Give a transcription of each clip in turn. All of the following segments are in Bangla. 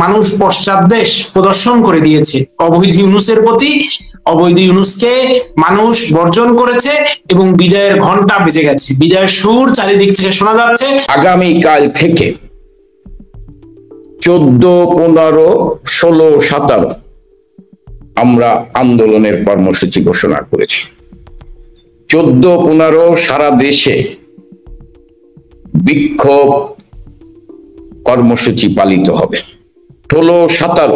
মানুষ পশ্চাৎদেশ প্রদর্শন করে দিয়েছে অবৈধ ইউনূসের প্রতি। অবৈধ ইউনূসকে মানুষ বর্জন করেছে এবং বিদায়ের ঘন্টা বেজে গেছে, বিদায়ের সুর চারিদিক থেকে শোনা যাচ্ছে। আগামীকাল থেকে 14, 15, 16, 17 আমরা আন্দোলনের কর্মসূচি ঘোষণা করেছি। 14, 15 সারা দেশে বিক্ষোভ কর্মসূচি পালিত হবে। 16, 17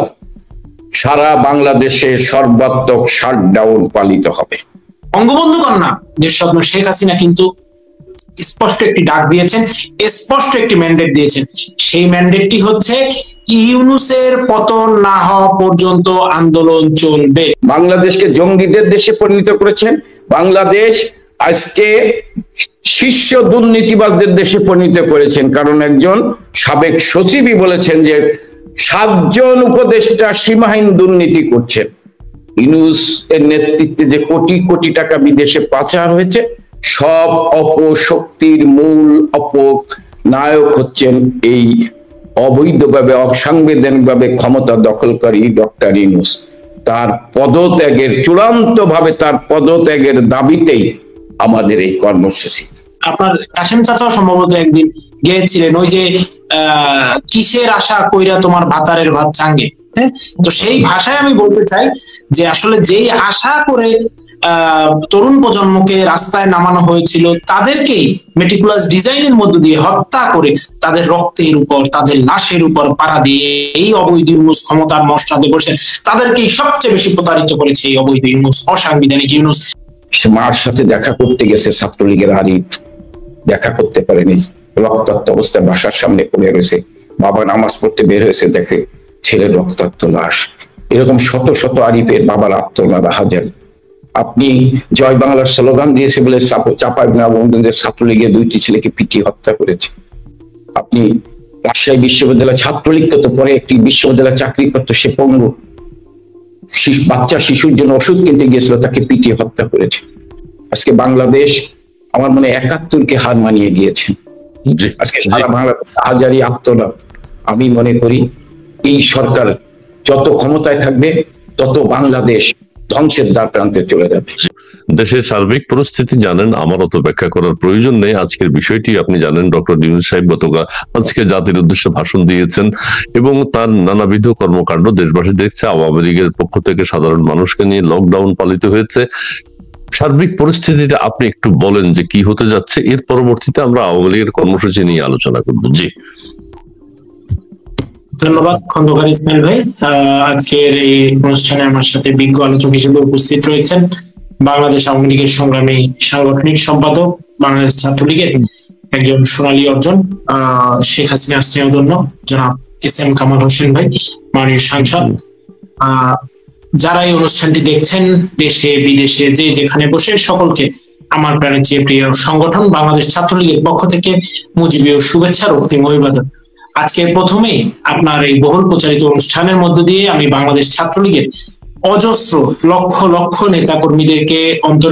সারা বাংলাদেশে সর্বাত্মক শাটডাউন পালিত হবে। বঙ্গবন্ধু কন্যা দেশরত্ন শেখ হাসিনা কিন্তু স্পষ্ট একটি ডাক দিয়েছেন, স্পষ্ট একটি ম্যান্ডেট দিয়েছেন। সেই ম্যান্ডেটটি হচ্ছে ইউনূসের পতন না হওয়া পর্যন্ত আন্দোলন চলবে। বাংলাদেশকে জঙ্গিদের দেশে পরিণত করেছেন, বাংলাদেশ আজকে শীর্ষ দুর্নীতিবাজদের দেশে পরিণত করেছেন। কারণ একজন সাবেক সচিবই বলেছেন যে 7 জন উপদেষ্টা সীমাহীন দুর্নীতি করছেন। ইউনূস এর নেতৃত্বে যে কোটি কোটি টাকা বিদেশে পাচার হয়েছে, সব অপশক্তির মূল অপনায়ক হচ্ছেন এই অবৈধভাবে অসাংবিধানিকভাবে ক্ষমতা দখলকারী ডক্টর ইউনূস। তার পদত্যাগের চূড়ান্তভাবে তার পদত্যাগের দাবিতেই আমাদের এই কর্মসূচি। আপনার কাশেম চাচাও সম্ভবত একদিন গিয়েছিলেন ওই যে কিসের আশা কইরা তোমার ভাতারের ভাত চাঙ্গে। হ্যাঁ, তো সেই ভাষায় আমি বলতে চাই যে আসলে যেই আশা করে তরুণ প্রজন্মকে রাস্তায় নামানো হয়েছিল, তাদেরকেই মেটিকুলাস ডিজাইনের মধ্য দিয়ে হত্যা করে তাদের রক্তের উপর, তাদের লাশের উপর পাড়া দিয়ে এই অবৈধ ইউনূস ক্ষমতার মসনদে বসে তাদেরকেই সবচেয়ে বেশি প্রতারিত করেছে এই অবৈধ ইউনূস, অসাংবিধানিক ইউনূস। সে মার সাথে দেখা করতে গেছে ছাত্রলীগের আরিফ, দেখা করতে পারেনি, রক্তাক্ত অবস্থায় বাসার সামনে পড়ে রয়েছে। বাবা নামাজ পড়তে বের হয়েছে, দেখে ছেলের রক্তাক্ত লাশ। এরকম শত শত আরিফের বাবার আত্মনাদ হাজার। আপনি জয় বাংলার স্লোগান দিয়েছে বলে চাঁপাইনবাবগঞ্জের ছাত্রলীগের 2টি ছেলেকে পিটিয়ে হত্যা করেছে। আপনি রাজশাহী বিশ্ববিদ্যালয় ছাত্রলীগকে তো পরে একটি বিশ্ববিদ্যালয়ে চাকরি করতো, সে পঙ্গু বাচ্চা শিশুর জন্য ওষুধ কিনতে গিয়েছিল, তাকে পিটিয়ে হত্যা করেছে। আজকে বাংলাদেশ আমার মনে 71কে হার মানিয়ে গিয়েছে। আজকে সারা বাংলাদেশ হাজারি আত্মনাদ। আমি মনে করি এই সরকার যত ক্ষমতায় থাকবে তত বাংলাদেশ ধ্বংসের দ্বার প্রান্তে চলে যাবে। দেশের সার্বিক পরিস্থিতি জানেন, আমার অত ব্যাখ্যা করার প্রয়োজন নেই। আজকের বিষয়টি আপনি জানেন, ডক্টর ইউনূস সাহেব গতকাল আজকে জাতির উদ্দেশ্যে ভাষণ দিয়েছেন এবং তার নানাবিধ কর্মকাণ্ড দেশবাসী দেখছে। আওয়ামী লীগের পক্ষ থেকে সাধারণ মানুষকে নিয়ে লকডাউন পালিত হয়েছে। সার্বিক পরিস্থিতিটা আপনি একটু বলেন যে কি হতে যাচ্ছে, এর পরবর্তীতে আমরা আওয়ামী লীগের কর্মসূচি নিয়ে আলোচনা করব। জি, ধন্যবাদ খন্দকার ইসমাইল ভাই। আজকের এই অনুষ্ঠানে আমার সাথে বিজ্ঞ আলোচক হিসেবে উপস্থিত রয়েছেন বাংলাদেশ আওয়ামী লীগের সংগ্রামী সাংগঠনিক সম্পাদক, বাংলাদেশ ছাত্রলীগের একজন সোনালী অর্জন, শেখ হাসিনা স্নেহধন্য জনাব SM কামাল হোসেন ভাই, মাননীয় সাংসদ। যারা এই অনুষ্ঠানটি দেখছেন দেশে বিদেশে যে যেখানে বসে, সকলকে আমার প্রাণের চেয়ে প্রিয় সংগঠন বাংলাদেশ ছাত্রলীগের পক্ষ থেকে মুজিবীয় শুভেচ্ছা, রক্তিম অভিবাদন। আজকে প্রথমেই আপনার এই বহুল প্রচারিত অনুষ্ঠানের মধ্য দিয়ে আমি বাংলাদেশ ছাত্রলীগের অজস্র লক্ষ লক্ষ নেতা কর্মীদেরকে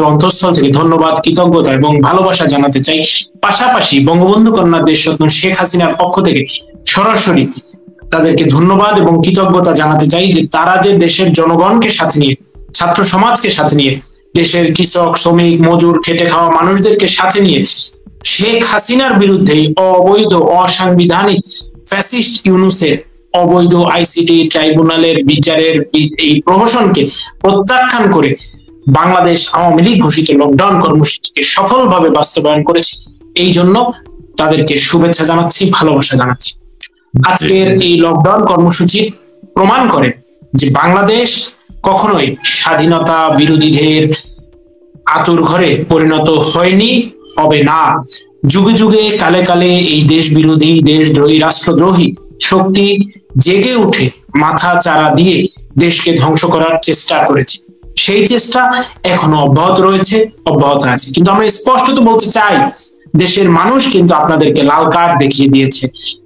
অন্তঃস্থল থেকে ধন্যবাদ, কৃতজ্ঞতা এবং ভালোবাসা জানাতে চাই। পাশাপাশি বঙ্গবন্ধু কন্যা দেশরত্ন শেখ হাসিনার পক্ষ থেকে সরাসরি তাদেরকে ধন্যবাদ এবং কৃতজ্ঞতা জানাতে চাই যে তারা যে দেশের জনগণকে সাথে নিয়ে, ছাত্র সমাজকে সাথে নিয়ে, দেশের কৃষক, শ্রমিক, মজুর, খেটে খাওয়া মানুষদেরকে সাথে নিয়ে শেখ হাসিনার বিরুদ্ধে অবৈধ অসাংবিধানিক ফ্যাসিস্ট ইউনূসের অবৈধ ICT ট্রাইব্যুনালের বিচারের এই প্রহসনকে প্রত্যাখ্যান করে বাংলাদেশ আওয়ামী লীগ ঘোষিত লকডাউন কর্মসূচিকে সফলভাবে বাস্তবায়ন করেছে। এই জন্য তাদেরকে শুভেচ্ছা জানাচ্ছি, ভালোবাসা জানাচ্ছি। আজকের এই লকডাউন কর্মসূচি প্রমাণ করে যে বাংলাদেশ কখনোই স্বাধীনতা বিরোধীদের আতুর ঘরে পরিণত হয়নি, হবে না। যুগে যুগে কালে কালে এই দেশ বিরোধী, দেশদ্রোহী, রাষ্ট্রদ্রোহী শক্তি জেগে উঠে মাথা চারা দিয়ে দেশকে ধ্বংস করার চেষ্টা করেছে। সেই চেষ্টা এখনো অব্যাহত রয়েছে, অব্যাহত আছে। কিন্তু আমরা স্পষ্টত বলতে চাই, দেশের মানুষ কিন্তু আপনাদেরকে লাল কার্ড দেখিয়ে দিয়েছে।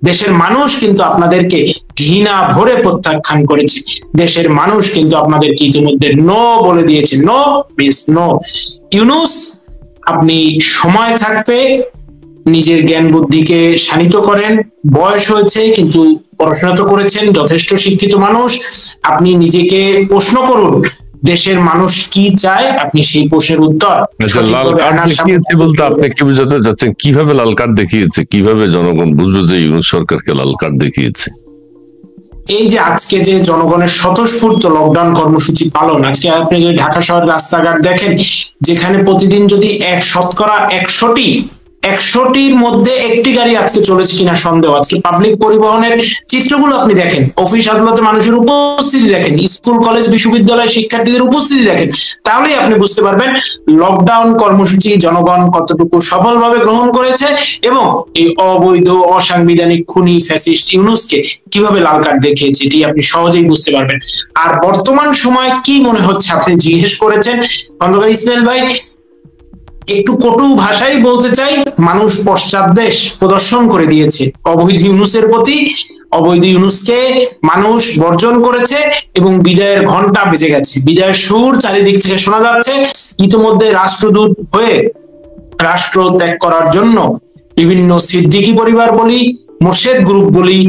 দেশের মানুষ কিন্তু আপনাদেরকে ঘৃণা ভরে প্রত্যাখ্যান করেছে। দেশের মানুষ কিন্তু আপনাদেরকে ইতিমধ্যে নো বলে দিয়েছে। No means no. ইউনূস, আপনি সময় থাকতে নিজের জ্ঞান বুদ্ধিকে শানিত করেন। বয়স হয়েছে কিন্তু পড়াশোনা তো করেছেন, যথেষ্ট শিক্ষিত মানুষ। আপনি নিজেকে প্রশ্ন করুন দেশের মানুষ কি চায়, আপনি সেই প্রশ্নের উত্তর লাল কার্ড দেখিয়েছে বলতে আপনি কি বুঝাতে চাচ্ছেন? কিভাবে লাল কার্ড দেখিয়েছে, কিভাবে জনগণ বুঝবে যে ইউনূস সরকারকে লাল কার্ড দেখিয়েছে? এই যে আজকে যে জনগণের স্বতঃস্ফূর্ত লকডাউন কর্মসূচি পালন, আজকে আপনি যদি ঢাকা শহরের রাস্তাঘাট দেখেন, যেখানে প্রতিদিন যদি 100%র মধ্যে একটি গাড়ি আজকে চলেছে কিনা সন্দেহ। আজকে পাবলিক পরিবহনের চিত্রগুলো আপনি দেখেন, অফিস আদালতে মানুষের উপস্থিতি দেখেন, স্কুল কলেজ বিশ্ববিদ্যালয়ের শিক্ষার্থীদের উপস্থিতি দেখেন, তাহলেই আপনি বুঝতে পারবেন লকডাউন কর্মসূচি জনগণ কতটুকু সফলভাবে গ্রহণ করেছে এবং এই অবৈধ অসাংবিধানিক খুনি ফ্যাসিস্ট ইউনূসকে কিভাবে লাল কার্ড দেখিয়েছে, এটি আপনি সহজেই বুঝতে পারবেন। আর বর্তমান সময় কি মনে হচ্ছে আপনি জিজ্ঞেস করেছেন খন্দকার ইসমাইল ভাই, একটু কটু ভাষাই বলতে চাই, মানুষ পশ্চাৎদেশ প্রদর্শন করে দিয়েছে অবৈধ ইউনূসের প্রতি। অবৈধ ইউনূসকে মানুষ বর্জন করেছে এবং বিদায়ের ঘন্টা বেজে গেছে, বিদায়ের সুর চারিদিক থেকে শোনা যাচ্ছে। ইতিমধ্যে রাষ্ট্রদূত হয়ে রাষ্ট্র ত্যাগ করার জন্য বিভিন্ন সিদ্দিকী পরিবার বলি, মোর্শেদ গ্রুপ বলি,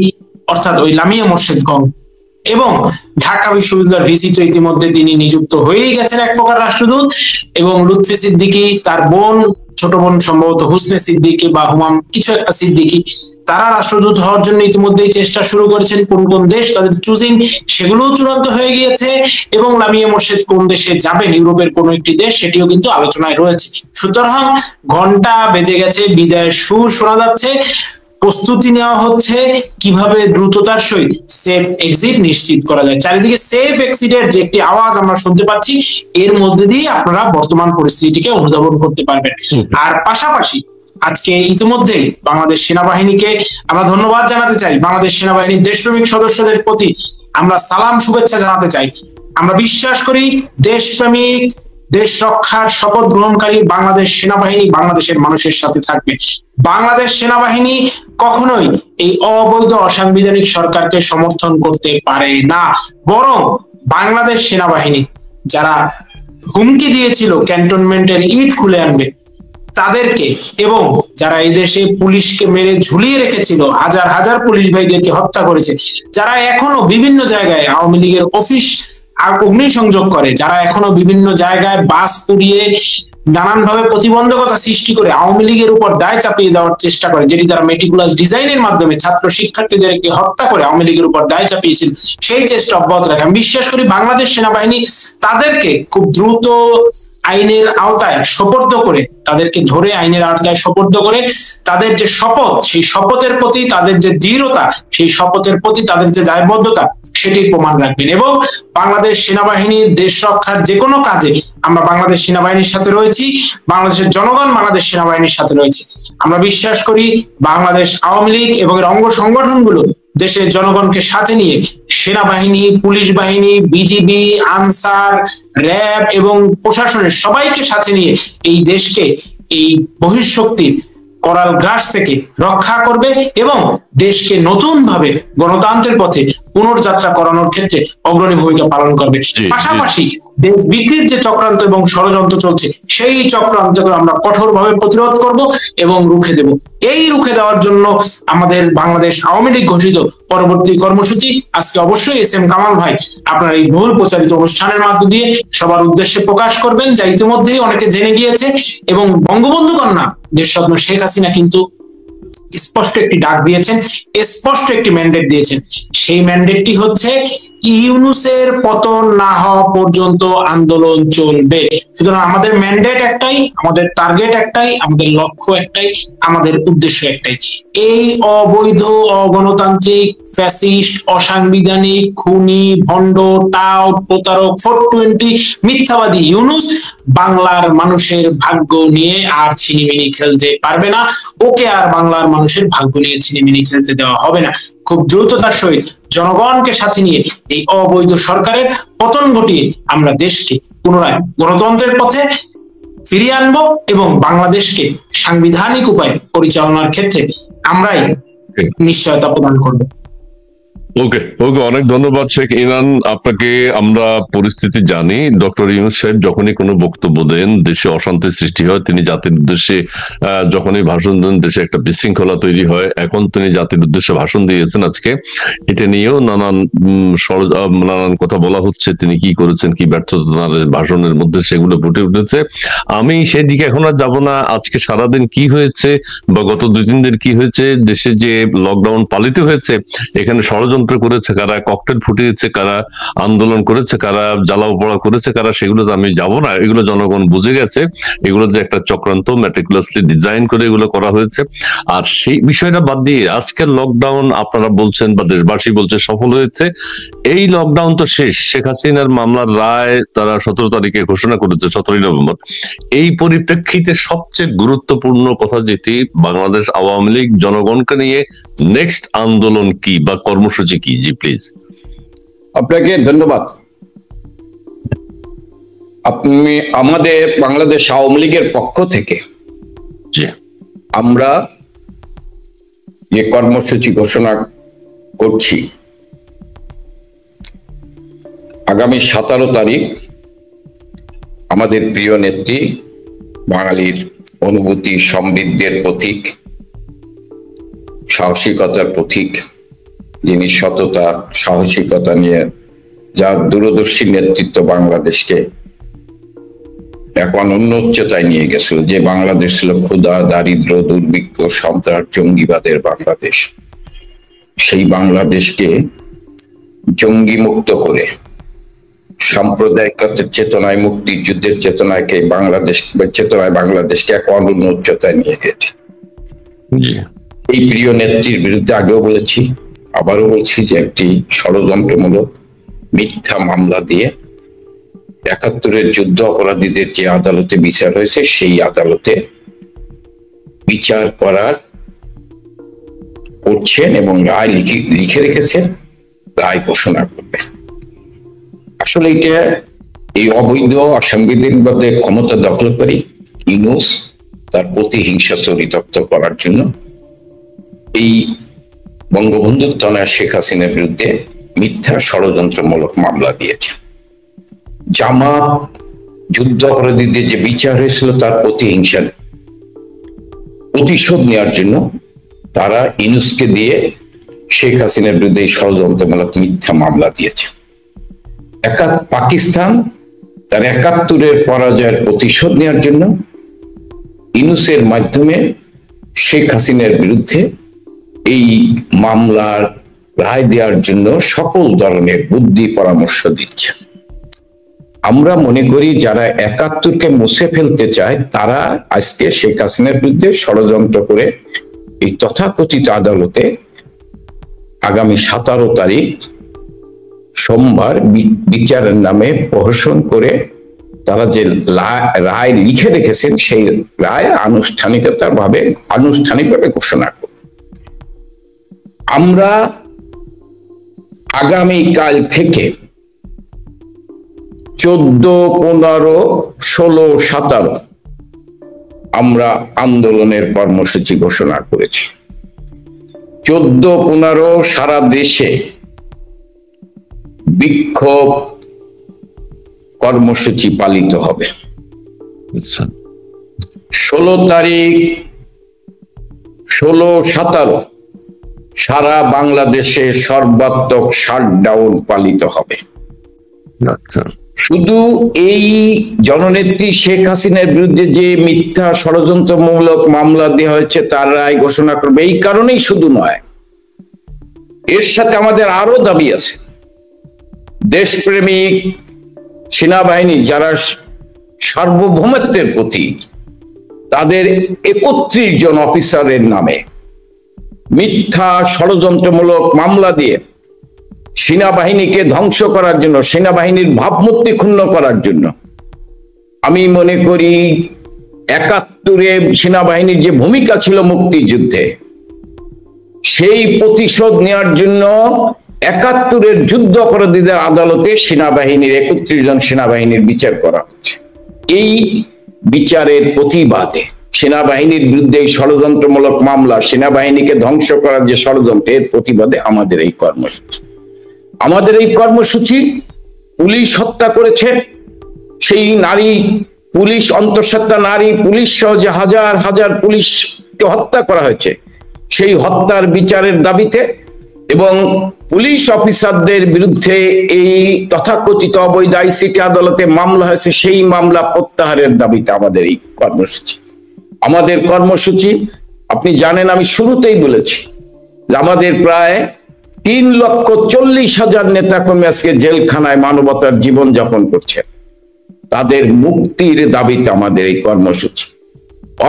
অর্থাৎ ওই লামিয়া মোর্শেদগঞ্জ এবং ঢাকা বিশ্ববিদ্যালয়ের ভিসি তো ইতিমধ্যে তিনি নিযুক্ত হয়েই গেছেন এক প্রকার রাষ্ট্রদূত, এবং লুৎফি সিদ্দিকী, তার বোন, ছোট বোন সম্ভবত হুসনে সিদ্দিকী বা হুমাম কিছু একটা সিদ্দিকী, তারা রাষ্ট্রদূত হওয়ার জন্য ইতিমধ্যেই চেষ্টা শুরু করেছেন। কোন কোন দেশ তাদের চুজিং সেগুলোও চূড়ান্ত হয়ে গিয়েছে এবং লামিয়া মোর্শেদ কোন দেশে যাবেন, ইউরোপের কোন একটি দেশ, সেটিও কিন্তু আলোচনায় রয়েছে। সুতরাং ঘন্টা বেজে গেছে, বিদায়ের সুর শোনা যাচ্ছে, প্রস্তুতি নেওয়া হচ্ছে কিভাবে দ্রুততার সহিত সেফ এক্সিট নিশ্চিত করা যায়। চারিদিকে সেফ এক্সিটের যে একটি আওয়াজ আমরা শুনতে পাচ্ছি, এর মধ্যে দিয়ে আপনারা বর্তমান পরিস্থিতিকে অনুধাবন করতে পারবেন। আর পাশাপাশি আজকে ইতিমধ্যেই বাংলাদেশ সেনাবাহিনীকে আমরা ধন্যবাদ জানাতে চাই, বাংলাদেশ সেনাবাহিনীর দেশপ্রেমিক সদস্যদের প্রতি আমরা সালাম শুভেচ্ছা জানাতে চাই। আমরা বিশ্বাস করি দেশপ্রেমিক, দেশ রক্ষার শপথ গ্রহণকারী বাংলাদেশ সেনাবাহিনী বাংলাদেশের মানুষের সাথে থাকবে। বাংলাদেশ সেনাবাহিনী কখনোই এই অবৈধ অসাংবিধানিক সরকারকে সমর্থন করতে পারে না, বরং বাংলাদেশ সেনাবাহিনী যারা হুমকি দিয়েছিল ক্যান্টনমেন্টের ইট খুলে আনবে তাদেরকে, এবং যারা এই দেশে পুলিশকে মেরে ঝুলিয়ে রেখেছিল, হাজার হাজার পুলিশ ভাইদেরকে হত্যা করেছে, যারা এখনো বিভিন্ন জায়গায় আওয়ামী লীগের অফিস অগ্নিসংযোগ করে, যারা এখনো বিভিন্ন জায়গায় বাস পুড়িয়ে নানানভাবে প্রতিবন্ধকতা সৃষ্টি করে আওয়ামী লীগের উপর দায় চাপিয়ে দেওয়ার চেষ্টা করে, যেটি তারা মেটিকুলাস ডিজাইনের মাধ্যমে ছাত্র শিক্ষার্থীদেরকে হত্যা করে আওয়ামী লীগের উপর দায় চাপিয়েছিল, সেই চেষ্টা অব্যাহত রাখে। আমি বিশ্বাস করি বাংলাদেশ সেনাবাহিনী তাদেরকে খুব দ্রুত আইনের আওতায় সোপর্দ করে, তাদেরকে ধরে আইনের আওতায় সোপর্দ করে তাদের যে শপথ, সেই শপথের প্রতি তাদের যে দৃঢ়তা, সেই শপথের প্রতি তাদের যে দায়বদ্ধতা, সেটির প্রমাণ রাখবেন। এবং বাংলাদেশ সেনাবাহিনীর দেশ রক্ষার যে কোনো কাজে আমরা বাংলাদেশ সেনাবাহিনীর সাথে রয়েছি, বাংলাদেশের জনগণ বাংলাদেশ সেনাবাহিনীর সাথে রয়েছে। আমরা বিশ্বাস করি বাংলাদেশ আওয়ামী লীগ এবং এর অঙ্গ সংগঠনগুলো দেশের জনগণকে সাথে নিয়ে সেনাবাহিনী, পুলিশ বাহিনী, বিজিবি, আনসার, র্যাব এবং প্রশাসনের সবাইকে সাথে নিয়ে এই দেশকে এই বহিঃশক্তির করাল গ্রাস থেকে রক্ষা করবে এবং দেশকে নতুন ভাবে গণতন্ত্রের পথে পুনর্যাত্রা করানোর ক্ষেত্রে অগ্রণী ভূমিকা পালন করবে। পাশাপাশি দেশ বিক্রির যে চক্রান্ত এবং ষড়যন্ত্র চলছে, সেই চক্রান্তকে আমরা কঠোরভাবে প্রতিরোধ করব এবং রুখে দেব। এই রুখে দেওয়ার জন্য আমাদের বাংলাদেশ আওয়ামী লীগ ঘোষিত পরবর্তী কর্মসূচি আজকে অবশ্যই এস এম কামাল ভাই আপনার এই বহুল প্রচারিত অনুষ্ঠানের মাধ্য দিয়ে সবার উদ্দেশ্যে প্রকাশ করবেন, যা ইতিমধ্যেই অনেকে জেনে গিয়েছে। এবং বঙ্গবন্ধু কন্যা দেশরত্ন শেখ হাসিনা কিন্তু স্পষ্ট একটি ডাক দিয়েছেন, স্পষ্ট একটি ম্যান্ডেট দিয়েছেন। সেই ম্যান্ডেটটি হচ্ছে ইউনূসের পতন না হওয়া পর্যন্ত আন্দোলন চলবে। সুতরাং আমাদের ম্যান্ডেট একটাই, আমাদের টার্গেট একটাই, আমাদের লক্ষ্য একটাই, আমাদের উদ্দেশ্য একটাই। এই অবৈধ, অগণতান্ত্রিক, ফ্যাসিস্ট, অসাংবিধানিক, খুনি, ভণ্ড, টাউট, প্রতারক, 420 মিথ্যাবাদী ইউনূস বাংলার মানুষের ভাগ্য নিয়ে আর ছিনিমিনি খেলতে পারবে না। ওকে আর বাংলার মানুষের ভাগ্য নিয়ে ছিনিমিনি খেলতে দেওয়া হবে না। খুব দ্রুততার সহিত জনগণকে সাথে নিয়ে এই অবৈধ সরকারের পতন ঘটিয়ে আমরা দেশকে পুনরায় গণতন্ত্রের পথে ফিরিয়ে আনবো এবং বাংলাদেশকে সাংবিধানিক উপায়ে পরিচালনার ক্ষেত্রে আমরাই নিশ্চয়তা প্রদান করব। ওকে ওকে, অনেক ধন্যবাদ শেখ ইনান আপনাকে। আমরা পরিস্থিতি জানি, ডক্টর ইউনূস সাহেব যখনই কোনো বক্তব্য দেন দেশে অশান্তি সৃষ্টি হয়, তিনি জাতির উদ্দেশ্যে যখনই ভাষণ দেন দেশে একটা বিশৃঙ্খলা তৈরি হয়। এখন তিনি জাতির উদ্দেশ্যে ভাষণ দিয়েছেন আজকে, এটা নিয়েও নানান কথা বলা হচ্ছে, তিনি কি করেছেন কি ব্যর্থতা তার ভাষণের মধ্যে সেগুলো ফুটে উঠেছে। আমি সেদিকে এখন আর যাবো না। আজকে সারাদিন কি হয়েছে বা গত 2-3 দিন কি হয়েছে, দেশে যে লকডাউন পালিত হয়েছে, এখানে ষড়যন্ত্র করেছে কারা, ককটেল ফুটিয়েছে কারা, আন্দোলন করেছে কারা, জ্বালাও পোড়া করেছে কারা, সেগুলো আমি যাব না। এগুলো জনগণ বুঝে গেছে, এগুলো যে একটা চক্রান্ত ম্যাটিকুলাসলি ডিজাইন করে এগুলো করা হয়েছে। আর সেই বিষয়টা বাদ দিয়ে আজকের লকডাউন আপনারা বলছেন বা দেশবাসী বলছে সফল হয়েছে। এই লকডাউন তো শেষ, শেখ হাসিনার মামলার রায় তারা 17 তারিখে ঘোষণা করেছে, 17 নভেম্বর। এই পরিপ্রেক্ষিতে সবচেয়ে গুরুত্বপূর্ণ কথা যেটি, বাংলাদেশ আওয়ামী লীগ জনগণকে নিয়ে নেক্সট আন্দোলন কি বা কর্মসূচি কি? জি প্লিজ। আপনাকে ধন্যবাদ। আপনি আমাদের বাংলাদেশ আওয়ামী লীগের পক্ষ থেকে আমরা যে কর্মসূচি ঘোষণা করছি, আগামী 17 তারিখ আমাদের প্রিয় নেত্রী, বাঙালির অনুভূতি সমৃদ্ধির প্রতীক, সাহসিকতার প্রতীক, যিনি সততা সাহসিকতা নিয়ে যার দূরদর্শী নেতৃত্ব বাংলাদেশকে এখন অন্য উচ্চতায় নিয়ে গেছিল, যে বাংলাদেশ ছিল ক্ষুধা, দারিদ্র, দুর্ভিক্ষ, সন্ত্রাস, জঙ্গিবাদের বাংলাদেশ, সেই বাংলাদেশকে জঙ্গি মুক্ত করে সাম্প্রদায়িকতার চেতনায়, মুক্তিযুদ্ধের চেতনাকে বাংলাদেশকে এক অনন্য উচ্চতায় নিয়ে গেছে। এই প্রিয় নেত্রীর বিরুদ্ধে আগেও বলেছি, আবারও বলছি যে একটি ষড়যন্ত্রমূলক মিথ্যা মামলা দিয়ে ৭১-এর যুদ্ধ অপরাধীদের যে আদালতে বিচার হয়েছে, সেই আদালতে বিচার করছেন এবং রায় লিখে রেখেছেন, রায় ঘোষণা করবে। আসলে এটা এই অবৈধ অসাংবিধানিকভাবে ক্ষমতা দখলকারী ইউনূস তার প্রতিহিংসা চরিতার্থ করার জন্য এই বঙ্গবন্ধুর তনয়া শেখ হাসিনার বিরুদ্ধে মিথ্যা ষড়যন্ত্রমূলক মামলা দিয়েছে। জামাত যুদ্ধ অপরাধীদের যে বিচার হয়েছিল তার প্রতিশোধ নেওয়ার জন্য তারা ইউনূসকে দিয়ে শেখ হাসিনার বিরুদ্ধে ষড়যন্ত্রমূলক মিথ্যা মামলা দিয়েছে। পাকিস্তান তার ৭১-এর পরাজয়ের প্রতিশোধ নেওয়ার জন্য ইউনূসের মাধ্যমে শেখ হাসিনার বিরুদ্ধে এই মামলার রায় দেওয়ার জন্য সকল ধরনের বুদ্ধি পরামর্শ দিচ্ছেন। আমরা মনে করি যারা ৭১-কে মুছে ফেলতে চায় তারা আজকে শেখ হাসিনার বিরুদ্ধে ষড়যন্ত্র করে এই তথাকথিত আদালতে আগামী 17 তারিখ সোমবার বিচারের নামে প্রহসন করে তারা যে রায় লিখে রেখেছেন সেই রায় আনুষ্ঠানিকভাবে ঘোষণা করবে। আমরা আগামীকাল থেকে 14, 15, 16, 17 আমরা আন্দোলনের কর্মসূচি ঘোষণা করেছি। 14, 15 সারা দেশে বিক্ষোভ কর্মসূচি পালিত হবে। 16 তারিখ, 16, 17 সারা বাংলাদেশে সর্বাত্মক শাটডাউন পালিত হবে। শুধু এই জননেত্রী শেখ হাসিনার বিরুদ্ধে যে মিথ্যা ষড়যন্ত্রমূলক মামলা দেওয়া হয়েছে তার রায় ঘোষণা করবে এই কারণেই শুধু নয়, এর সাথে আমাদের আরো দাবি আছে। দেশপ্রেমিক সেনাবাহিনী যারা সার্বভৌমত্বের প্রতীক, তাদের 31 জন অফিসারের নামে মিথ্যা ষড়যন্ত্রমূলক মামলা দিয়ে সেনাবাহিনীকে ধ্বংস করার জন্য, সেনাবাহিনীর ভাবমূর্তি ক্ষুণ্ণ করার জন্য, আমি মনে করি ৭১-এ সেনাবাহিনীর যে ভূমিকা ছিল মুক্তিযুদ্ধে, সেই প্রতিশোধ নেওয়ার জন্য ৭১-এর যুদ্ধ অপরাধীদের আদালতে সেনাবাহিনীর 31 জন সেনাবাহিনীর বিচার করা হচ্ছে। এই বিচারের প্রতিবাদে সেনাবাহিনীর বিরুদ্ধে এই ষড়যন্ত্রমূলক মামলা, সেনাবাহিনীকে ধ্বংস করার যে ষড়যন্ত্র, এর প্রতিবাদে আমাদের এই কর্মসূচি। আমাদের এই কর্মসূচি পুলিশ হত্যা করেছে, সেই নারী পুলিশ, অন্তঃসত্ত্বা নারী পুলিশ সহ যে হাজার হাজার পুলিশকে হত্যা করা হয়েছে, সেই হত্যার বিচারের দাবিতে এবং পুলিশ অফিসারদের বিরুদ্ধে এই তথাকথিত অবৈধ আইসিটি আদালতে মামলা হয়েছে, সেই মামলা প্রত্যাহারের দাবিতে আমাদের এই কর্মসূচি। আমাদের কর্মসূচি আপনি জানেন, আমি শুরুতেই বলেছি যে আমাদের প্রায় 3,40,000 নেতাকর্মী আজকে জেলখানায় মানবতার জীবন যাপন করছে। তাদের মুক্তির দাবিতে আমাদের এই কর্মসূচি।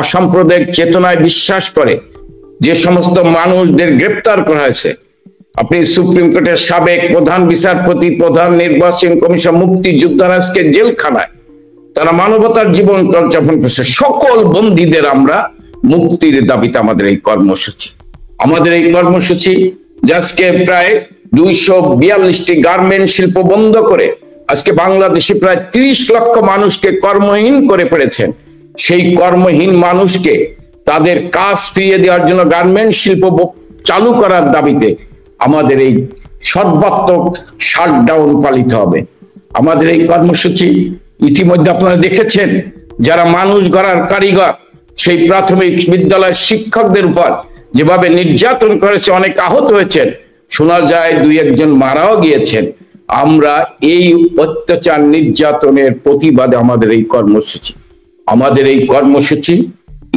অসাম্প্রদায়িক চেতনায় বিশ্বাস করে যে সমস্ত মানুষদের গ্রেপ্তার করা হয়েছে, আপনি সুপ্রিম কোর্টের সাবেক প্রধান বিচারপতি, প্রধান নির্বাচন কমিশন, মুক্তিযোদ্ধারা আজকে জেলখানায়, তারা মানবতার জীবন যাপন করছে। সকল বন্দীদের আমরা মুক্তির দাবিতে আমাদের এই কর্মসূচি। আমাদের এই কর্মসূচি আজকে প্রায় 242টি গার্মেন্ট শিল্প বন্ধ করে আজকে বাংলাদেশে প্রায় 30 লক্ষ মানুষকে কর্মহীন করে ফেলেছেন। সেই কর্মহীন মানুষকে তাদের কাজ ফিরিয়ে দেওয়ার জন্য গার্মেন্ট শিল্প চালু করার দাবিতে আমাদের এই সর্বাত্মক শাটডাউন পালিত হবে। আমাদের এই কর্মসূচি ইতিমধ্যে আপনারা দেখেছেন, যারা মানুষ গড়ার কারিগর, সেই প্রাথমিক বিদ্যালয়ের শিক্ষকদের উপর যেভাবে নির্যাতন করেছে, অনেক আহত হয়েছেন, শোনা যায় 2-1 মারাও গিয়েছেন। আমরা এই অত্যাচার নির্যাতনের প্রতিবাদে আমাদের এই কর্মসূচি। আমাদের এই কর্মসূচি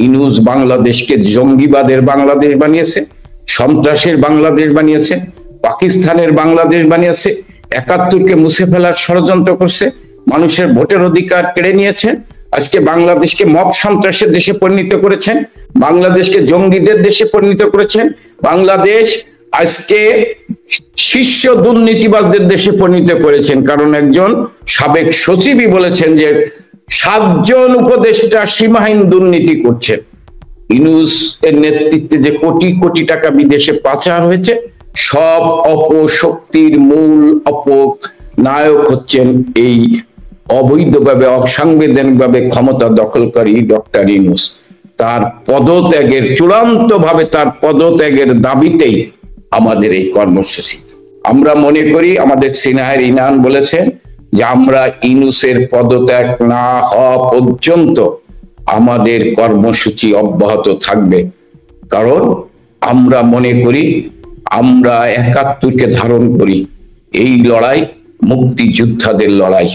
ইউনূস বাংলাদেশকে জঙ্গিবাদের বাংলাদেশ বানিয়েছে, সন্ত্রাসের বাংলাদেশ বানিয়েছে, পাকিস্তানের বাংলাদেশ বানিয়েছে, 71কে মুছে ফেলার ষড়যন্ত্র করছে, মানুষের ভোটের অধিকার কেড়ে নিয়েছে, আজকে বাংলাদেশকে মব সন্ত্রাসের দেশে পরিণত করেছেন, বাংলাদেশকে জঙ্গিদের দেশে পরিণত করেছেন, বাংলাদেশ আজকে শীর্ষ দুর্নীতিবাজদের দেশে পরিণত করেছেন। কারণ একজন সাবেক সচিবই বলেছেন যে 7 জন উপদেষ্টা সীমাহীন দুর্নীতি করছেন। ইউনূস এর নেতৃত্বে যে কোটি কোটি টাকা বিদেশে পাচার হয়েছে, সব অপশক্তির মূল অপনায়ক হচ্ছেন এই অবৈধভাবে, অসাংবিধানিকভাবে ক্ষমতা দখলকারী ডক্টর ইউনূস। তার পদত্যাগের, চূড়ান্তভাবে তার পদত্যাগের দাবিতেই আমাদের এই কর্মসূচি। আমরা মনে করি, আমাদের সিনাহের ইনান বলেছেন যে আমরা ইউনূসের পদত্যাগ না হওয়া পর্যন্ত আমাদের কর্মসূচি অব্যাহত থাকবে। কারণ আমরা মনে করি, আমরা 71কে ধারণ করি। এই লড়াই মুক্তিযোদ্ধাদের লড়াই,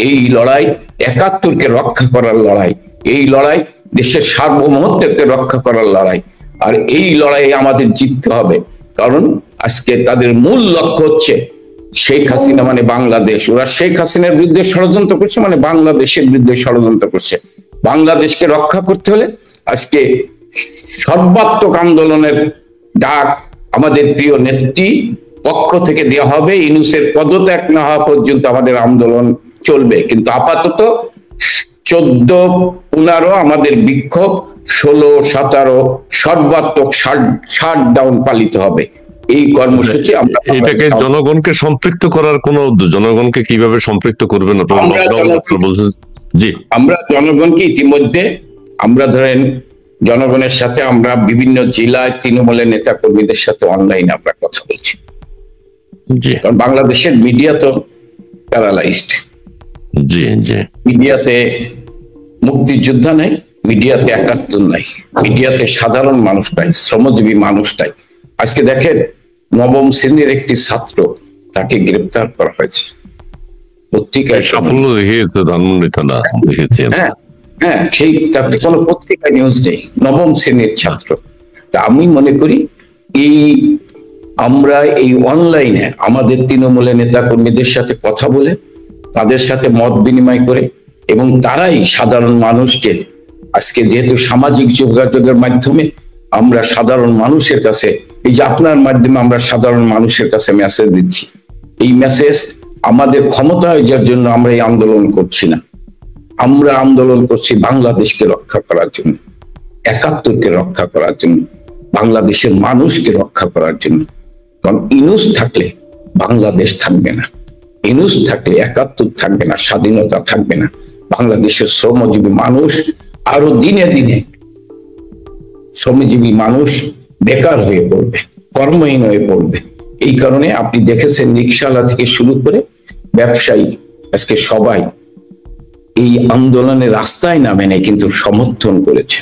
এই লড়াই 71কে রক্ষা করার লড়াই, এই লড়াই দেশের সার্বভৌমত্বকে রক্ষা করার লড়াই। আর এই লড়াইয়ে আমাদের জিততে হবে। কারণ আজকে তাদের মূল লক্ষ্য হচ্ছে শেখ হাসিনা মানে বাংলাদেশ। ওরা শেখ হাসিনার বিরুদ্ধে ষড়যন্ত্র করছে, মানে বাংলাদেশের বিরুদ্ধে ষড়যন্ত্র করছে। বাংলাদেশকে রক্ষা করতে হলে আজকে সর্বাত্মক আন্দোলনের ডাক আমাদের প্রিয় নেত্রী পক্ষ থেকে দেওয়া হবে। ইউনূসের পদত্যাগ না হওয়া পর্যন্ত আমাদের আন্দোলন চলবে। কিন্তু আপাতত 14-15 আমাদের বিক্ষোভ, 16-17 সর্বাত্মক শাটডাউন পালিত হবে। এই কর্মসূচি আমরা এটাকে জনগণকে সম্পৃক্ত করার কোন, জনগণকে কিভাবে সম্পৃক্ত করবেন জি, আমরা জনগণকে ইতিমধ্যে আমরা ধরেন জনগণের সাথে আমরা বিভিন্ন জেলায় তৃণমূলের নেতা কর্মীদের সাথে অনলাইনে আমরা কথা বলছি। কারণ বাংলাদেশের মিডিয়া তো প্যারালাইজড। জি জি, মিডিয়াতে মুক্তিযোদ্ধা নাই, মিডিয়াতে 71 নাই, মিডিয়াতে সাধারণ মানুষ নাই, শ্রমজীবী মানুষ নাই। আজকে দেখেন, 9ম শ্রেণীর একটি ছাত্র, তাকে গ্রেপ্তার করা হয়েছে। পত্রিকায় সাফল্য দেখিয়েছে ধানমন্ডি থানা, দেখেছি। হ্যাঁ, সেই তাতে কোনো পত্রিকায় নিউজ নেই, 9ম শ্রেণীর ছাত্র। তা আমি মনে করি আমরা এই অনলাইনে আমাদের তৃণমূলের নেতা কর্মীদের সাথে কথা বলে, তাদের সাথে মত বিনিময় করে, এবং তারাই সাধারণ মানুষকে আজকে, যেহেতু সামাজিক যোগাযোগের মাধ্যমে আমরা সাধারণ মানুষের কাছে, এই যে আপনার মাধ্যমে আমরা সাধারণ মানুষের কাছে মেসেজ দিচ্ছি, এই মেসেজ আমাদের ক্ষমতা হয়ে যাওয়ার জন্য আমরা এই আন্দোলন করছি না। আমরা আন্দোলন করছি বাংলাদেশকে রক্ষা করার জন্য, 71কে রক্ষা করার জন্য, বাংলাদেশের মানুষকে রক্ষা করার জন্য। কারণ ইউনূস থাকলে বাংলাদেশ থাকবে না, ইউনূস থাকলে 71 থাকবে না, স্বাধীনতা থাকবে না। বাংলাদেশের শ্রমজীবী মানুষ আরো দিনে দিনে শ্রমজীবী মানুষ বেকার হয়ে পড়বে, কর্মহীন হয়ে পড়বে। এই কারণে আপনি দেখেছেন রিকশাওয়ালা থেকে শুরু করে ব্যবসায়ী আজকে সবাই এই আন্দোলনে রাস্তায় নামে নেই, কিন্তু সমর্থন করেছে।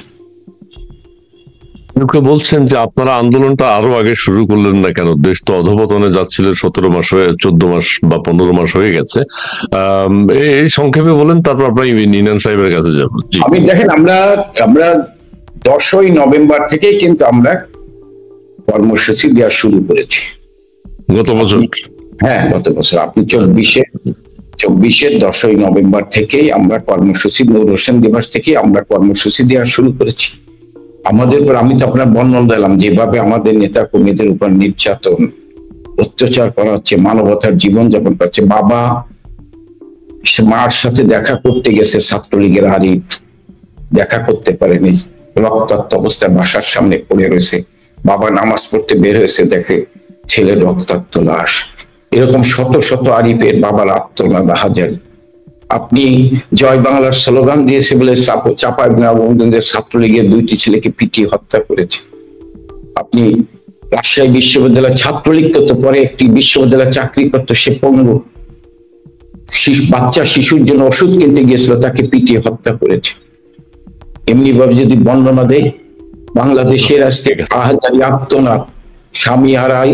লোকে বলছেন যে আপনারা আন্দোলনটা আরো আগে শুরু করলেন না কেন? দেশ তো অধঃপতনে যাচ্ছিল, 17 মাস হয়ে 14 মাস বা 15 মাস হয়ে গেছে। এই সংক্ষেপে বলেন, তারপর আপনার ইনান সাহেবের কাছে যাবো। আমি দেখেন, আমরা 10ই নভেম্বর থেকে কিন্তু আমরা কর্মসূচি দেওয়া শুরু করেছি গত বছর। হ্যাঁ, গত বছর। আপনি 24-এর 10ই নভেম্বর থেকেই আমরা কর্মসূচি, নূর হোসেন দিবস থেকে আমরা কর্মসূচি দেওয়া শুরু করেছি। আমাদের উপর, আমি তো আপনার বর্ণনা দিলাম যেভাবে আমাদের নেতা কর্মীদের উপর নির্যাতন, অত্যাচার করা হচ্ছে, মানবতার জীবনযাপন করছে। বাবা মার সাথে দেখা করতে গেছে, ছাত্রলীগের আরিফ দেখা করতে পারেনি, রক্তাক্ত অবস্থায় বাসার সামনে পড়ে রয়েছে। বাবা নামাজ পড়তে বের হয়েছে, দেখে ছেলের রক্তাক্ত লাশ। এরকম শত শত আরিফের বাবার আত্মনাদ হাজারি। আপনি জয় বাংলার স্লোগান দিয়েছে বলে চাঁপাইনবাবগঞ্জের ছাত্রলীগের 2টি ছেলেকে পিটিয়ে হত্যা করেছে। আপনি রাজশাহী বিশ্ববিদ্যালয় ছাত্রলীগ করতে, পরে একটি বিশ্ববিদ্যালয় চাকরি করতো, সে পঙ্গু বাচ্চা শিশুর জন্য ওষুধ কিনতে গিয়েছিল, তাকে পিটিয়ে হত্যা করেছে। এমনি ভাবে যদি বর্ণনা দেয়, বাংলাদেশের আজকে হাজারি আত্মনাদ, স্বামী হারাই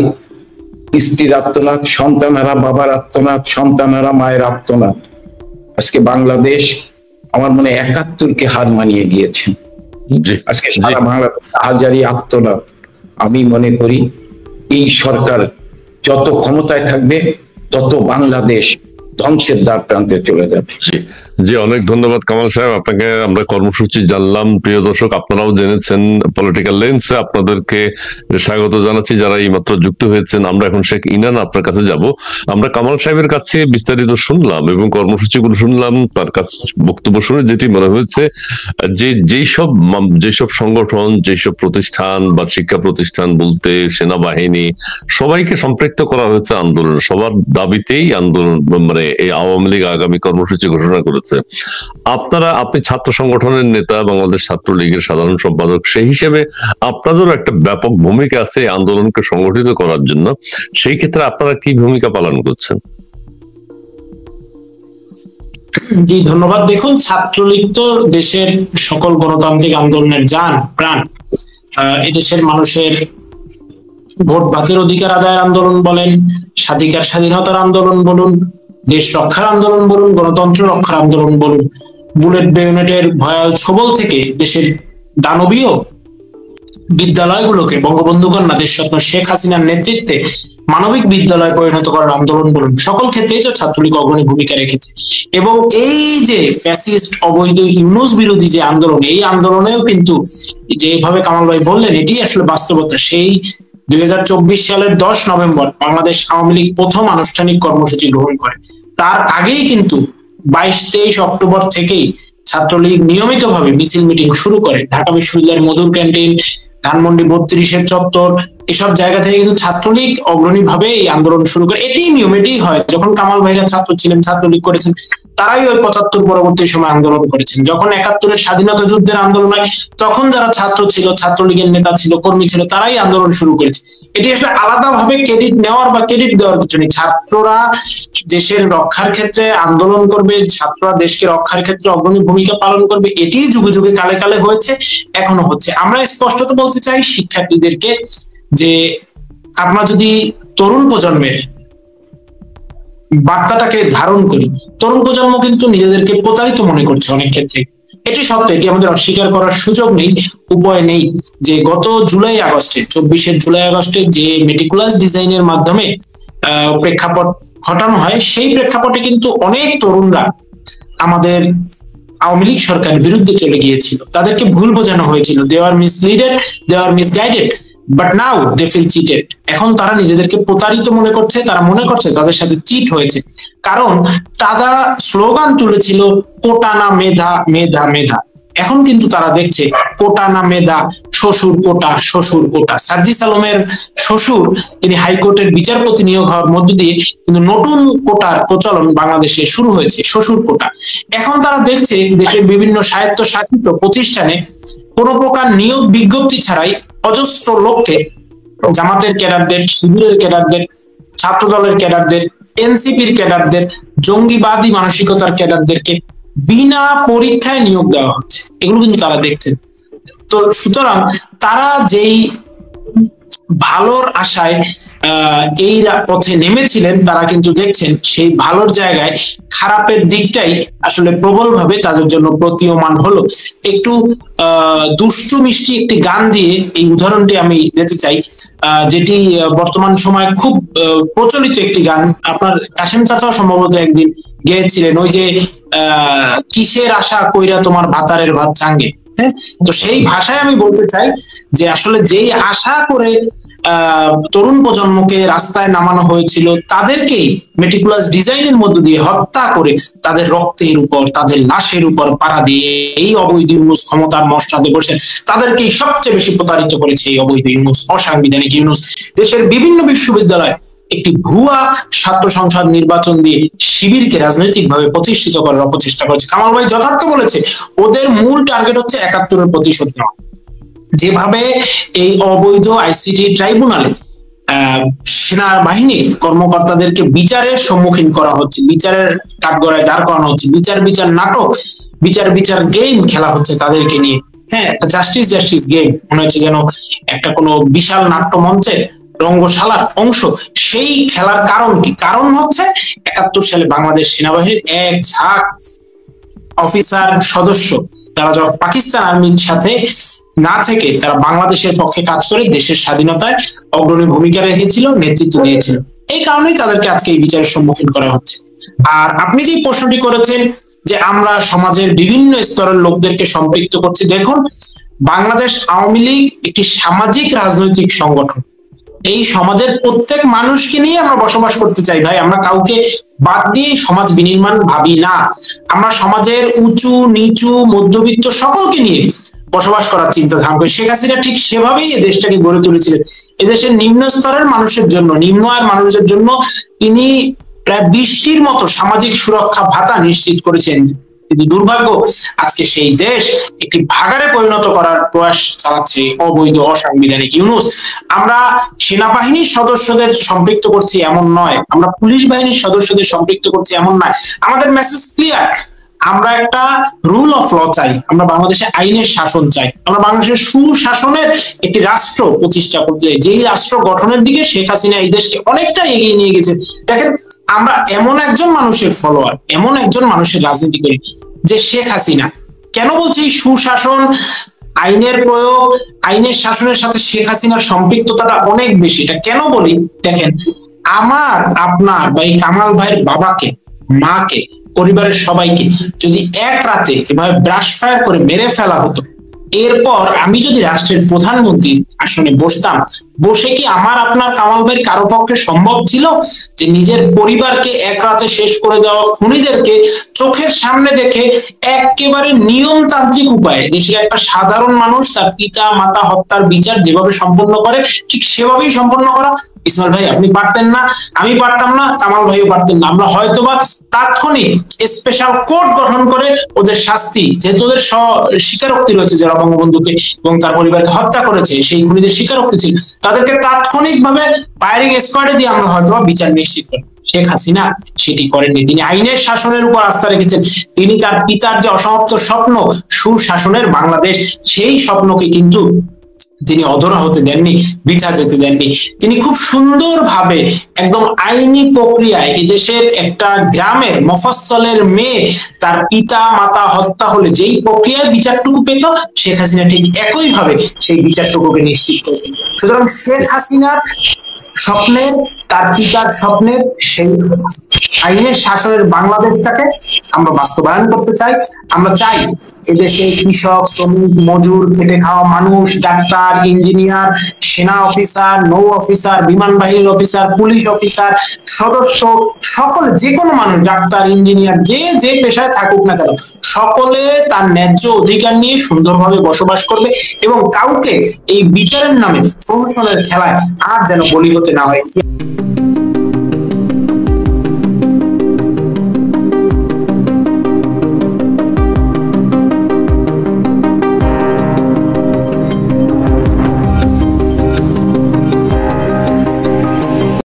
স্ত্রীর আত্মনাদ, সন্তান হারা বাবার আত্মনাদ, সন্তান হারা মায়ের আত্মনাদ। আজকে বাংলাদেশ আমার মনে 71কে হার মানিয়ে গিয়েছে। আজকে সারা বাংলাদেশ হাজারি আত্মনাদ। আমি মনে করি এই সরকার যত ক্ষমতায় থাকবে, তত বাংলাদেশ ধ্বংসের দ্বার প্রান্তে চলে যাবে। জি, অনেক ধন্যবাদ কামাল সাহেব আপনাকে। আমরা কর্মসূচি জানলাম, প্রিয় দর্শক আপনারাও জেনেছেন। পলিটিক্যাল লেন্সে আপনাদেরকে স্বাগত জানাচ্ছি যারা এই মাত্র যুক্ত হয়েছেন। আমরা এখন শেখ ইনান আপনার কাছে যাব। আমরা কামাল সাহেবের কাছে বিস্তারিত শুনলাম এবং কর্মসূচিগুলো শুনলাম। তার কাছে বক্তব্য শুনে যেটি মনে হয়েছে, যে যেসব সংগঠন, যেসব প্রতিষ্ঠান বা শিক্ষা প্রতিষ্ঠান বলতে সেনাবাহিনী, সবাইকে সম্পৃক্ত করা হয়েছে আন্দোলন। সবার দাবিতেই আন্দোলন, মানে এই আওয়ামী লীগ আগামী কর্মসূচি ঘোষণা করেছে। আপনি ছাত্র সংগঠনের নেতা, বাংলাদেশ ছাত্রলীগের সাধারণ সম্পাদক, সেই হিসেবে আপনাদেরও একটা ব্যাপক ভূমিকা আছে আন্দোলনকে সংগঠিত করার জন্য। সেই ক্ষেত্রে আপনারা কি ভূমিকা পালন করছেন? জি, ধন্যবাদ। দেখুন, ছাত্রলীগ তো দেশের সকল গণতান্ত্রিক আন্দোলনের জান প্রাণ। এদেশের মানুষের ভোট ভাতের অধিকার আদায়ের আন্দোলন বলেন, স্বাধীনতার আন্দোলন বলুন, দেশ রক্ষার আন্দোলন বলুন, গণতন্ত্র রক্ষার আন্দোলন বলুন, বুলেট বেয়োনেটের ভয়াল ছোবল থেকে দেশের দানবীয় বিদ্যালয়গুলোকে বঙ্গবন্ধু কন্যা দেশরত্ন শেখ হাসিনার নেতৃত্বে মানবিক বিদ্যালয়ে পরিণত করার আন্দোলন বলুন, সকল ক্ষেত্রেই তো ছাত্রলীগ অগ্রণী ভূমিকা রেখেছে। এবং এই যে ফ্যাসিস্ট অবৈধ ইউনূস বিরোধী যে আন্দোলন, এই আন্দোলনেও কিন্তু যেভাবে কামাল ভাই বললেন, এটি আসলে বাস্তবতা। সেই 2024 সালের 10 নভেম্বর বাংলাদেশ আওয়ামী লীগ প্রথম আনুষ্ঠানিক কর্মসূচি গ্রহণ করে। তার আগেই কিন্তু 22-23 অক্টোবর থেকেই ছাত্রলীগ নিয়মিতভাবে মিছিল মিটিং শুরু করে। ঢাকা বিশ্ববিদ্যালয়ের মধুর ক্যান্টিন, ধানমন্ডি 32-এর চত্বর, এসব জায়গা থেকে কিন্তু ছাত্রলীগ অগ্রণী ভাবে এই আন্দোলন শুরু করে। এটি নিয়ম, এটি হয়। যখন কামাল ভাইরা ছাত্র ছিলেন, ছাত্রলীগ করেছেন, তারাই ওই 75 পরবর্তী সময় আন্দোলন করেছেন। যখন 71-এর স্বাধীনতা যুদ্ধের আন্দোলন হয়, তখন যারা ছাত্র ছিল, ছাত্রলীগের নেতা ছিল, কর্মী ছিল, তারাই আন্দোলন শুরু করেছে। এটি আসলে আলাদাভাবে ক্রেডিট নেওয়ার বা ক্রেডিট দেওয়ার কিছু নেই। ছাত্ররা দেশের রক্ষার ক্ষেত্রে আন্দোলন করবে, ছাত্ররা দেশকে রক্ষার ক্ষেত্রে অগ্রণী ভূমিকা পালন করবে। এটি যুগে যুগে কালে কালে হয়েছে, এখনো হচ্ছে। আমরা স্পষ্টত বলতে চাই শিক্ষার্থীদেরকে যে আমরা যদি তরুণ প্রজন্মের বার্তাটাকে ধারণ করি, তরুণ প্রজন্ম কিন্তু নিজেদেরকে প্রতারিত মনে করছে অনেক ক্ষেত্রে। এটি সত্য, এটি আমাদের অস্বীকার করার সুযোগ নেই, উপায় নেই। যে গত 24 জুলাই আগস্টে যে মেটিকুলাস ডিজাইনের মাধ্যমে প্রেক্ষাপট ঘটানো হয়, সেই প্রেক্ষাপটে কিন্তু অনেক তরুণরা আমাদের আওয়ামী লীগ সরকারের বিরুদ্ধে চলে গিয়েছিল। তাদেরকে ভুল বোঝানো হয়েছিল, they are misleaded, they are misguided, but now they feel cheated. এখন তারা নিজেদেরকে প্রতারিত মনে করছে, তারা মনে করছে তাদের সাথে চিট হয়েছে। কারণ তারা স্লোগান তুলেছিল কোটা না মেধা, মেধা মেধা। এখন কিন্তু তারা দেখছে কোটা না মেধা, শ্বশুর কোটা, শ্বশুর কোটা। সার্জিস আলমের শ্বশুর, তিনি হাইকোর্টের বিচারপতি নিয়োগ হওয়ার মধ্য দিয়ে কিন্তু নতুন কোটার প্রচলন বাংলাদেশে শুরু হয়েছে, শ্বশুর কোটা। এখন তারা দেখছে দেশের বিভিন্ন স্বায়ত্তশাসিত প্রতিষ্ঠানে কোনো প্রকার নিয়োগ বিজ্ঞপ্তি ছাড়াই অজস্র লোককে, জামাতের ক্যাডারদের, শিবিরের ক্যাডারদের, ছাত্র দলের ক্যাডারদের, এনসিপির ক্যাডারদের, জঙ্গিবাদী মানসিকতার ক্যাডারদেরকে বিনা পরীক্ষায় নিয়োগ দেওয়া হচ্ছে। এগুলো কিন্তু তারা দেখছেন। তো সুতরাং তারা যেই ভালোর আশায় এই পথে নেমেছিলেন, তারা কিন্তু দেখছেন সেই ভালোর জায়গায় খারাপের দিকটাই আসলে প্রবলভাবে তাদের জন্য প্রতীয়মান হলো। একটু দুষ্টু মিষ্টি একটি গান দিয়ে এই উদাহরণটি আমি দিতে চাই, যেটি বর্তমান সময়ে খুব প্রচলিত একটি গান। আপনার কাশেম চাচাও সম্ভবত একদিন গেয়েছিলেন, ওই যে কিসের আশা কইরা তোমার ভাতারের ভাত চাঙ্গে। হ্যাঁ, তো সেই ভাষায় আমি বলতে চাই যে আসলে যেই আশা করে তরুণ প্রজন্মকে রাস্তায় নামানো হয়েছিল, তাদেরকেই মেটিকুলাস ডিজাইনের মধ্য দিয়ে হত্যা করে তাদের রক্তের উপর, তাদের লাশের উপর পাড়া দিয়ে এই অবৈধ ইউনূস ক্ষমতার মসনদে বসে তাদেরকেই সবচেয়ে বেশি প্রতারিত করেছে এই অবৈধ ইউনূস, অসাংবিধানিক ইউনূস। দেশের বিভিন্ন বিশ্ববিদ্যালয় একটি ভুয়া ছাত্র সংসদ নির্বাচন দিয়ে শিবিরকে রাজনৈতিকভাবে প্রতিষ্ঠিত করার অপচেষ্টা করেছে। কামাল ভাই যথার্থ বলেছে, ওদের মূল টার্গেট হচ্ছে ৭১-এর প্রতিশোধ নেওয়া। যেভাবে এই অবৈধ আইসিটি ট্রাইব্যুনালে সেনাবাহিনীর কর্মকর্তাদেরকে বিচারের সম্মুখীন করা হচ্ছে, বিচারের কাঠগড়ায় দাঁড় করানো হচ্ছে, বিচার নাটক, বিচার গেম খেলা হচ্ছে তাদেরকে নিয়ে। হ্যাঁ, জাস্টিস গেম মনে হচ্ছে যেন একটা কোনো বিশাল নাট্য মঞ্চে রঙ্গশালার অংশ। সেই খেলার কারণ কি? কারণ হচ্ছে ৭১ সালে বাংলাদেশ সেনাবাহিনীর এক ঝাঁক অফিসার সদস্য, তারা যখন পাকিস্তান আর্মির সাথে না থেকে তারা বাংলাদেশের পক্ষে কাজ করে দেশের স্বাধীনতায় অগ্রণী ভূমিকা রেখেছিল, নেতৃত্ব দিয়েছিল। এই কারণেই তাদেরকে আজকে এই বিচারের সম্মুখীন করা হচ্ছে। আর আপনি যে প্রশ্নটি করেছেন যে আমরা সমাজের বিভিন্ন স্তরের লোকদেরকে সম্পৃক্ত করছি, দেখুন, বাংলাদেশ আওয়ামী লীগ একটি সামাজিক রাজনৈতিক সংগঠন। এই সমাজের প্রত্যেক মানুষকে নিয়ে আমরা বসবাস করতে চাই ভাই। আমরা কাউকে বাদ দিয়ে সমাজ বিনির্মাণ ভাবি না। আমরা সমাজের উঁচু নিচু মধ্যবিত্ত সকলকে নিয়ে বসবাস করার চিন্তা ধারণা করি। শেখ হাসিনা ঠিক সেভাবেই এই দেশটাকে গড়ে তুলেছিলেন। এদেশের নিম্ন স্তরের মানুষের জন্য, নিম্ন আয়ের মানুষের জন্য তিনি প্রায় ২০টির মতো সামাজিক সুরক্ষা ভাতা নিশ্চিত করেছেন। কিন্তু দুর্ভাগ্য, আজকে সেই দেশ একটি ভাগাড়ে পরিণত করার প্রয়াস চালাচ্ছে অবৈধ অসাংবিধানিক ইউনূস। আমরা সেনাবাহিনীর সদস্যদের সম্পৃক্ত করছি এমন নয়, আমরা পুলিশ বাহিনীর সদস্যদের সম্পৃক্ত করছি এমন নয়। আমাদের মেসেজ ক্লিয়ার, আমরা একটা রুল অফ ল চাই, আমরা বাংলাদেশে আইনের শাসন চাই, আমরা বাংলাদেশের সুশাসনের একটি রাষ্ট্র প্রতিষ্ঠা করতে চাই, যেই রাষ্ট্র গঠনের দিকে শেখ হাসিনা এই দেশকে অনেকটা এগিয়ে নিয়ে গেছে। দেখেন, আমরা এমন একজন মানুষের ফলোয়ার, এমন একজন মানুষের রাজনীতি করি যে শেখ হাসিনা। কেন বলছি সুশাসন, আইনের প্রয়োগ, আইনের শাসনের সাথে শেখ হাসিনার সম্পৃক্ততাটা অনেক বেশি। এটা কেন বলি? দেখেন, আমার, আপনার বা এই কামাল ভাইয়ের বাবাকে, মাকে, পরিবারের সবাইকে যদি এক রাতে এভাবে ব্রাশ ফায়ার করে মেরে ফেলা হতো, এরপর আমি যদি রাষ্ট্রের প্রধানমন্ত্রী আসনে বসতাম, বসে কি আমার আপনার কামাল ভাইয়ের কারো পক্ষে সম্ভব ছিল যে নিজের পরিবারকে এক রাতে শেষ করে দেওয়া খুনিদেরকে চোখের সামনে দেখে একেবারে নিয়মতান্ত্রিক উপায়ে দেশের একটা সাধারণ মানুষ তার পিতা মাতা হত্যার বিচার যেভাবে সম্পন্ন করে ঠিক সেভাবেই সম্পন্ন করা? ইসমাইল ভাই আপনি পারতেন না, আমি পারতাম না, কামাল ভাইও পারতেন না। আমরা হয়তোবা তাৎক্ষণিক স্পেশাল কোর্ট গঠন করে ওদের শাস্তি, যেহেতু ওদের স্বীকারোক্তি রয়েছে যারা বঙ্গবন্ধুকে এবং তার পরিবারকে হত্যা করেছে, সেই খুনিদের স্বীকারোক্তি ছিল, তাদেরকে তাৎক্ষণিকভাবে ফায়ারিং স্কোয়াডে দিয়ে আমরা হয়তোবা বিচার নিশ্চিত করি। শেখ হাসিনা সেটি করেননি। তিনি আইনের শাসনের উপর আস্থা রেখেছেন। তিনি তার পিতার যে অসমাপ্ত স্বপ্ন সুশাসনের বাংলাদেশ, সেই স্বপ্নকে কিন্তু তিনি অধরা হতে দেননি, বৃথা যেতে দেননি। তিনি খুব সুন্দরভাবে একদম আইনি প্রক্রিয়ায় এদেশের একটা গ্রামের মফস্বলের মেয়ে তার পিতা মাতা হত্যা হলে যেই প্রক্রিয়ায় বিচারটুকু পেত, শেখ হাসিনা ঠিক একই ভাবে সেই বিচারটুকুকে নিশ্চিত করেছেন। সুতরাং শেখ হাসিনার স্বপ্নের, তার পিতার স্বপ্নের সেই আইনের শাসনের বাংলাদেশটাকে আমরা বাস্তবায়ন করতে চাই। আমরা চাই এদেশে কৃষক, শ্রমিক, মজুর, খেটে খাওয়া মানুষ, ডাক্তার, ইঞ্জিনিয়ার, সেনা অফিসার, নৌ অফিসার, বিমান বাহিনীর অফিসার, পুলিশ অফিসার, সদস্য, সকল যে কোনো মানুষ, ডাক্তার, ইঞ্জিনিয়ার, যে যে পেশায় থাকুক না কেন, সকলে তার ন্যায্য অধিকার নিয়ে সুন্দরভাবে বসবাস করবে এবং কাউকে এই বিচারের নামে প্রহসনের খেলায় আর যেন বলি হতে না হয়।